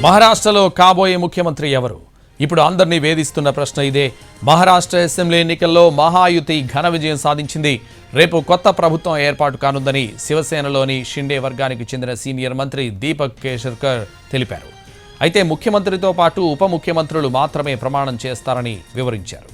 మహారాష్ట్రలో కాబోయే ముఖ్యమంత్రి ఎవరు? ఇప్పుడు అందరినీ వేధిస్తున్న ప్రశ్న ఇదే. మహారాష్ట్ర అసెంబ్లీ ఎన్నికల్లో మహాయుతి ఘన విజయం సాధించింది. రేపు కొత్త ప్రభుత్వం ఏర్పాటు కానుందని శివసేనలోని షిండే వర్గానికి చెందిన సీనియర్ మంత్రి దీపక్ కేసర్కర్ తెలిపారు. అయితే ముఖ్యమంత్రితో పాటు ఉప ముఖ్యమంత్రులు మాత్రమే ప్రమాణం చేస్తారని వివరించారు.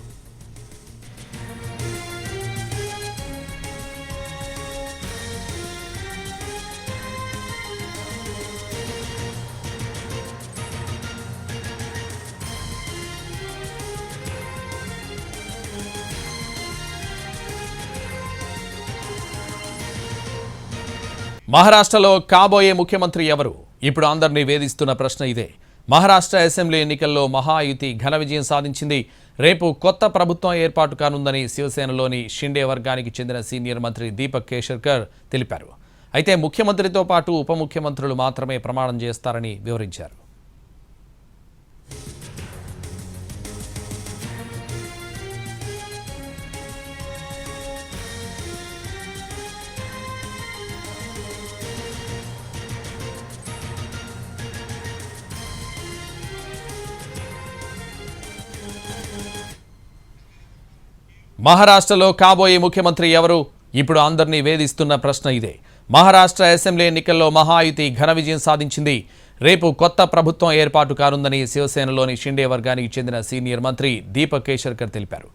మహారాష్ట్రలో కాబోయే ముఖ్యమంత్రి ఎవరు? ఇప్పుడు అందరినీ వేధిస్తున్న ప్రశ్న ఇదే. మహారాష్ట్ర అసెంబ్లీ ఎన్నికల్లో మహాయుతి ఘన విజయం సాధించింది. రేపు కొత్త ప్రభుత్వం ఏర్పాటు కానుందని శివసేనలోని షిండే వర్గానికి చెందిన సీనియర్ మంత్రి దీపక్ కేసర్కర్ తెలిపారు. అయితే ముఖ్యమంత్రితో పాటు ఉప ముఖ్యమంత్రులు మాత్రమే ప్రమాణం చేస్తారని వివరించారు. మహారాష్ట్రలో కాబోయే ముఖ్యమంత్రి ఎవరు? ఇప్పుడు అందరినీ వేధిస్తున్న ప్రశ్న ఇదే. మహారాష్ట్ర అసెంబ్లీ ఎన్నికల్లో మహాయుతి ఘన విజయం సాధించింది. రేపు కొత్త ప్రభుత్వం ఏర్పాటు కానుందని శివసేనలోని షిండే వర్గానికి చెందిన సీనియర్ మంత్రి దీపక్ కేసర్కర్ తెలిపారు.